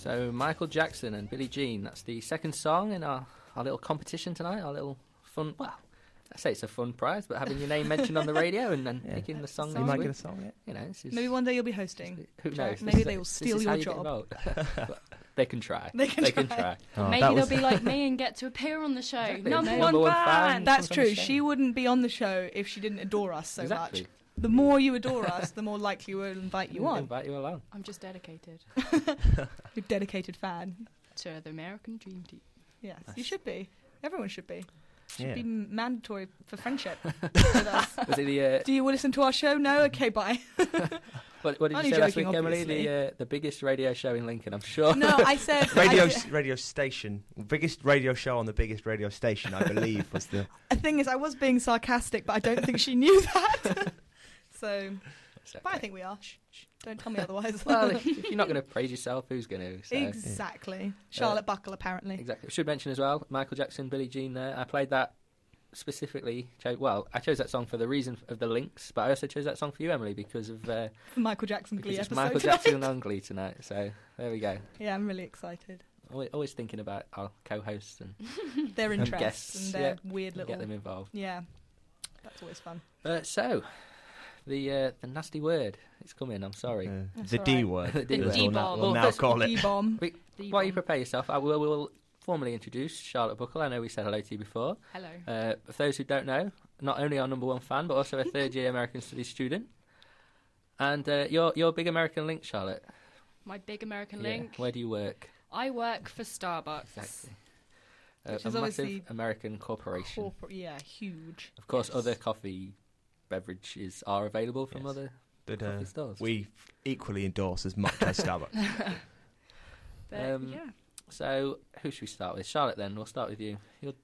So Michael Jackson and Billie Jean, that's the second song in our little competition tonight, our little fun, well, I say it's a fun prize, but having your name mentioned on the radio and then picking the song. You might get a song, yeah. You know, this is, maybe one day you'll be hosting. Who knows? Maybe they will steal your job. They can try. They can try. Oh, maybe they'll be like me and get to appear on the show. Exactly. Number one fan. That's true. She wouldn't be on the show if she didn't adore us so much. The more you adore us, the more likely we'll invite you on. Invite you along. I'm just dedicated. You're a dedicated fan. To the American Dream Team. Yes, you should be. Everyone should be. Yeah. Be mandatory for friendship with us. Was it Do you listen to our show? No? Okay, bye. What did you say last week, Emily? The biggest radio show in Lincoln, I'm sure. No, I said... radio station. Biggest radio show on the biggest radio station, I believe, was the... The thing is, I was being sarcastic, but I don't think she knew that. So... Okay. But I think we are. Shh. Don't tell me otherwise. Well, if you're not going to praise yourself, who's going to? So. Exactly. Charlotte Buckell, apparently. Exactly. Should mention as well, Michael Jackson, Billie Jean there. I played that specifically. I chose that song for the reason of the links, but I also chose that song for you, Emily, because of... Michael Jackson Glee episode Michael Jackson on Glee tonight, so there we go. Yeah, I'm really excited. Always thinking about our co-hosts and their interests and guests, and their weird little... Get them involved. Yeah, that's always fun. So... The nasty word, it's coming, I'm sorry. The D word. The D word. We'll now call it. D-bomb. While you prepare yourself, we'll formally introduce Charlotte Buckell. I know we said hello to you before. Hello. For those who don't know, not only our number one fan, but also a third-year American Studies student. And your big American link, Charlotte. My big American link? Where do you work? I work for Starbucks. Exactly. Which a is massive American corporation. Huge. Of course, other coffee beverages are available from other coffee stores. We equally endorse as much as Starbucks. Yeah. So, who should we start with? Charlotte, then. We'll start with you.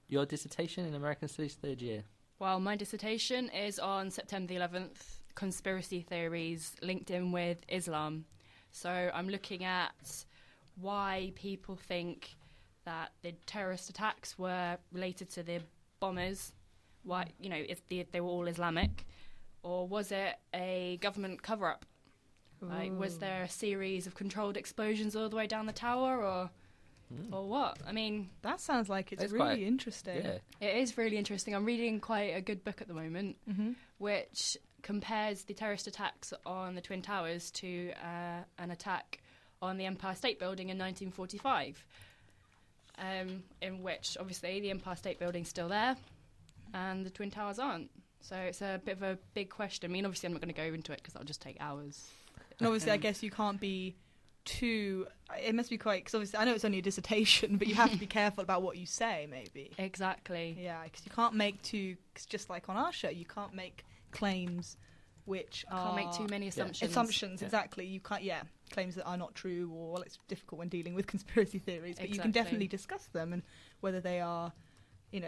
Your dissertation in American Studies, third year. Well, my dissertation is on September the 11th, conspiracy theories linked in with Islam. So I'm looking at why people think that the terrorist attacks were related to the bombers. Why, if they were all Islamic, or was it a government cover-up? Like, was there a series of controlled explosions all the way down the tower, or what? I mean, that sounds like it's really interesting. Yeah. It is really interesting. I'm reading quite a good book at the moment, which compares the terrorist attacks on the Twin Towers to an attack on the Empire State Building in 1945, in which, obviously, the Empire State Building's still there, and the Twin Towers aren't. So it's a bit of a big question. I mean, obviously I'm not going to go into it because that'll just take hours. And obviously I guess you can't be too... It must be quite... Because obviously I know it's only a dissertation, but you have to be careful about what you say, maybe. Exactly. Yeah, because you can't make cause just like on our show, you can't make claims which are... Can't make too many assumptions. Assumptions, exactly. You can't... Yeah, claims that are not true, or, well, it's difficult when dealing with conspiracy theories, but you can definitely discuss them and whether they are...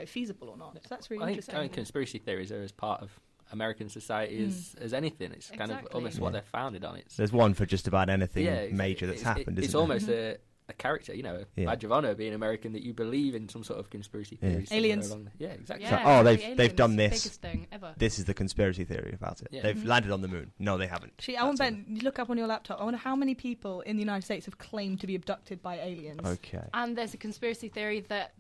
feasible or not. So that's really interesting. I think conspiracy theories are as part of American society as anything. It's kind of almost what they're founded on. There's one for just about anything major that's happened, it's almost a character, a badge of honour being American, that you believe in some sort of conspiracy theories. Aliens. Exactly. Yeah, they've done this. Biggest thing ever. This is the conspiracy theory about it. Yeah. They've landed on the moon. No, they haven't. I want Ben, you look up on your laptop. I wonder how many people in the United States have claimed to be abducted by aliens. Okay. And there's a conspiracy theory that...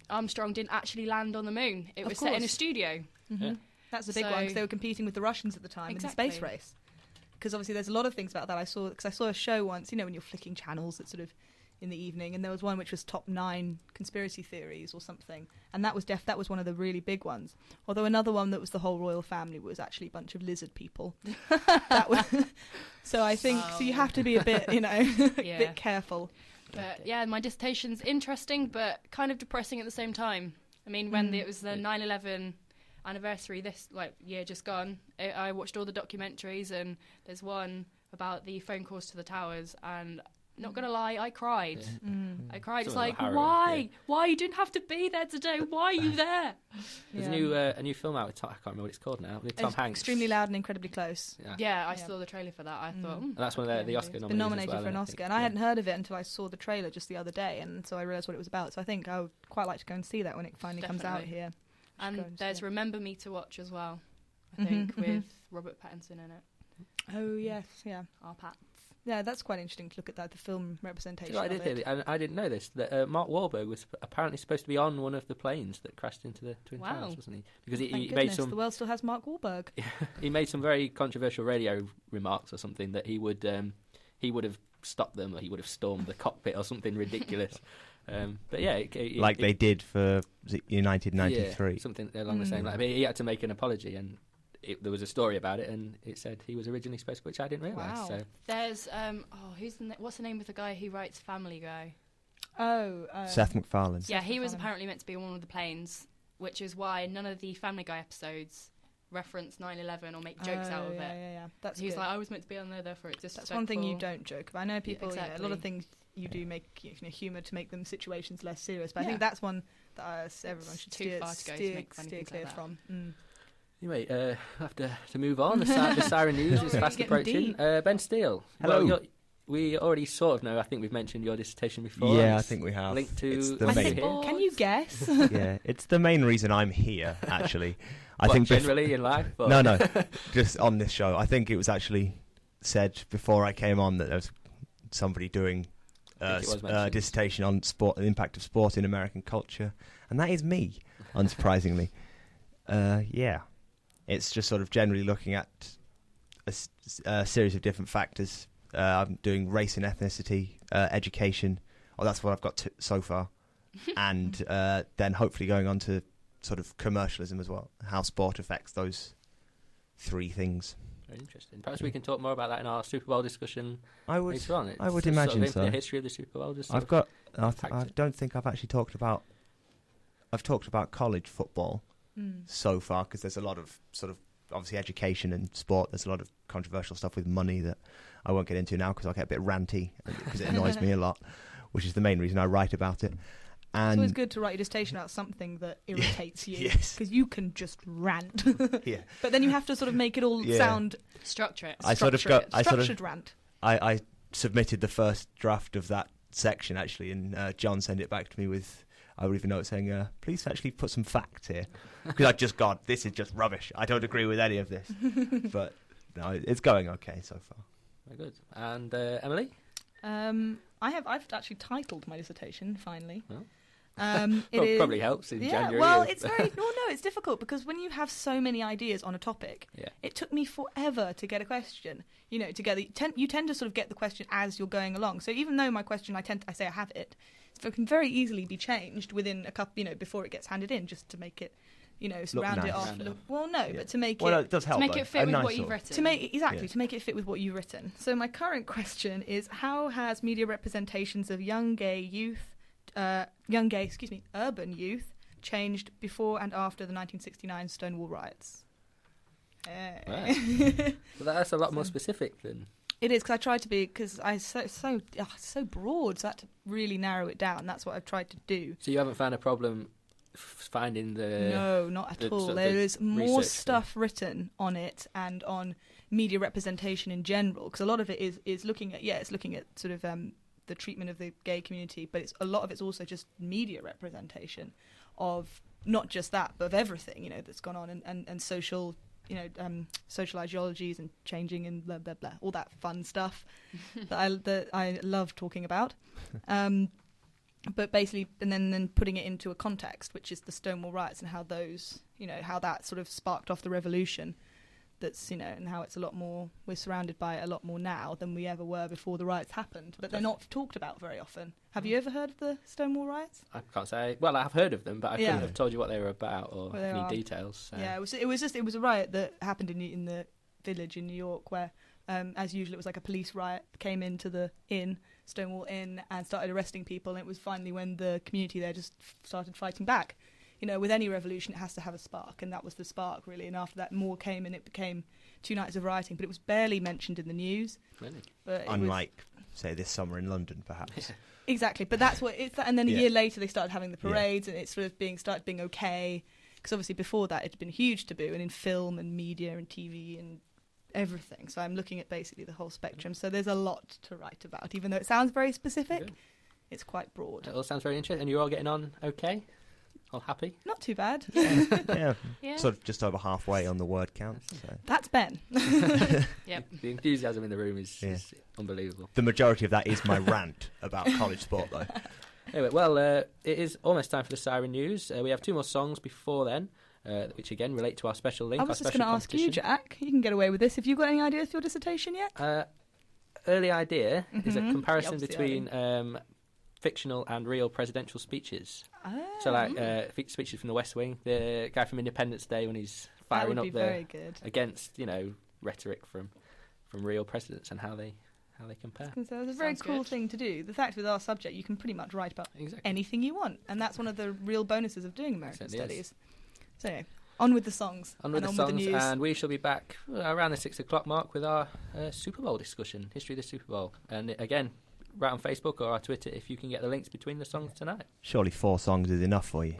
Armstrong didn't actually land on the moon. It was set in a studio. Yeah. That's a big one, because they were competing with the Russians at the time in the space race. Because obviously there's a lot of things about that. I saw a show once, when you're flicking channels at sort of in the evening, and there was one which was top 9 conspiracy theories or something, and that was one of the really big ones. Although another one that was the whole royal family was actually a bunch of lizard people. So I think so you have to be a bit, a bit careful. But yeah, my dissertation's interesting, but kind of depressing at the same time. I mean, when it was the 9/11 anniversary this year just gone, I watched all the documentaries, and there's one about the phone calls to the towers, and not gonna lie, I cried. I cried. It's like, why? Why you didn't have to be there today? Why are you there? There's a new film out with Tom, I can't remember what it's called now, with Tom Hanks. Extremely Loud and Incredibly Close. Yeah, I saw the trailer for that. I thought, and that's one of the Oscar nominees. Been nominated for an Oscar, and I hadn't heard of it until I saw the trailer just the other day, and so I realised what it was about. So I think I would quite like to go and see that when it finally comes out here. And there's Remember Me to watch as well, I think, with Robert Pattinson in it. Oh yes, yeah. Our Pats. Yeah, that's quite interesting to look at that, the film representation. I did hear it, and I didn't know this. That Mark Wahlberg was apparently supposed to be on one of the planes that crashed into the Twin Towers, wasn't he? Because he made some. The world still has Mark Wahlberg. He made some very controversial radio remarks or something that he would have stopped them, or he would have stormed the cockpit or something ridiculous. But yeah, they did for United 93. Yeah, something along the same line. I mean, he had to make an apology, and there was a story about it, and it said he was originally supposed to, which I didn't realise. Wow. So. There's what's the name of the guy who writes Family Guy? Seth MacFarlane. Yeah, he was apparently meant to be on one of the planes, which is why none of the Family Guy episodes reference 9/11 or make jokes out of it. Yeah. That's he was good. like, I was meant to be on there, therefore it's disrespectful. That's one thing you don't joke about. I know people, exactly. a lot of things you do make humour to make them situations less serious, but I think that's one that everyone should steer clear from. Anyway, have to move on. The Siren news is fast approaching. Ben Steele. Hello. Well, we already sort of know. I think we've mentioned your dissertation before. Yeah, I think we have. Linked to it's the main. Can you guess? Yeah, it's the main reason I'm here. Actually, I think generally in life. Or? No, just on this show. I think it was actually said before I came on that there was somebody doing a dissertation on sport, the impact of sport in American culture, and that is me, unsurprisingly. Yeah. It's just sort of generally looking at a series of different factors. I'm doing race and ethnicity, education. That's what I've got so far. And then hopefully going on to sort of commercialism as well, how sport affects those three things. Very interesting. Perhaps we can talk more about that in our Super Bowl discussion later on. I would imagine so. The history of the Super Bowl. I don't think I've actually talked about... I've talked about college football so far, because there's a lot of sort of obviously education and sport. There's a lot of controversial stuff with money that I won't get into now because I'll get a bit ranty because it annoys me a lot, which is the main reason I write about it. And it's always good to write your dissertation about something that irritates you, yes, because you can just rant. Yeah, but then you have to sort of make it all sound structured. Structured rant. I submitted the first draft of that section actually, and John sent it back to me with, I would even know it saying, please actually put some facts here. Because I just got, this is just rubbish. I don't agree with any of this. But no, it's going okay so far. Very good. And Emily? I've actually titled my dissertation, finally. Well. It probably helps in January. Well, it's very... No, it's difficult because when you have so many ideas on a topic, it took me forever to get a question, together. You tend to sort of get the question as you're going along. So even though my question, I say I have it, it can very easily be changed within a couple, before it gets handed in, just to make it, round it off. But to make it does help. To make it fit with what you've written. To make it fit with what you've written. So my current question is: how has media representations of urban youth changed before and after the 1969 Stonewall riots? Wow. Well, that's a lot more specific than. It is, because I tried to be, because I so broad, so I had to really narrow it down. That's what I've tried to do. So you haven't found a problem finding the... No, not at all. There is more stuff written on it and on media representation in general, because a lot of it is looking at sort of the treatment of the gay community, but a lot of it's also just media representation of not just that, but of everything, that's gone on, and social... social ideologies and changing and blah blah blah, all that fun stuff that I love talking about. But basically, and then putting it into a context, which is the Stonewall riots and how those, how that sort of sparked off the revolution. That's and how it's a lot more. We're surrounded by it a lot more now than we ever were before the riots happened. But they're not talked about very often. Have you ever heard of the Stonewall riots? I can't say. Well, I've heard of them, but I couldn't have told you what they were about or any details. So. Yeah, it was a riot that happened in the Village in New York, where, as usual, it was like a police riot. Came into the Stonewall Inn, and started arresting people. And it was finally when the community there just started fighting back. With any revolution, it has to have a spark, and that was the spark, really. And after that, more came, and it became 2 nights of rioting. But it was barely mentioned in the news. Really? But unlike, say, this summer in London, perhaps. Exactly, but that's what it's. And then a year later, they started having the parades, and it sort of started being okay. Because obviously, before that, it had been a huge taboo, and in film and media and TV and everything. So I'm looking at basically the whole spectrum. So there's a lot to write about, even though it sounds very specific. Good. It's quite broad. It all sounds very interesting, and you're all getting on okay. All happy? Not too bad. Yeah. Sort of just over halfway on the word count. So. That's Ben. Yep. The enthusiasm in the room is unbelievable. The majority of that is my rant about college sport, though. Anyway, well, it is almost time for the Siren News. We have 2 more songs before then, which again relate to our special link. I was just going to ask you, Jack. You can get away with this. Have you got any ideas for your dissertation yet? Early idea is a comparison between fictional and real presidential speeches. Oh. So, like speeches from the West Wing, the guy from Independence Day when he's firing up there against, rhetoric from real presidents and how they compare. So it was a very cool thing to do. The fact with our subject, you can pretty much write about anything you want, and that's one of the real bonuses of doing American studies. So anyway, on with the songs. On with the news. And we shall be back around the 6 o'clock mark with our Super Bowl discussion, history of the Super Bowl. And again, right on Facebook or our Twitter if you can get the links between the songs tonight. Surely 4 songs is enough for you.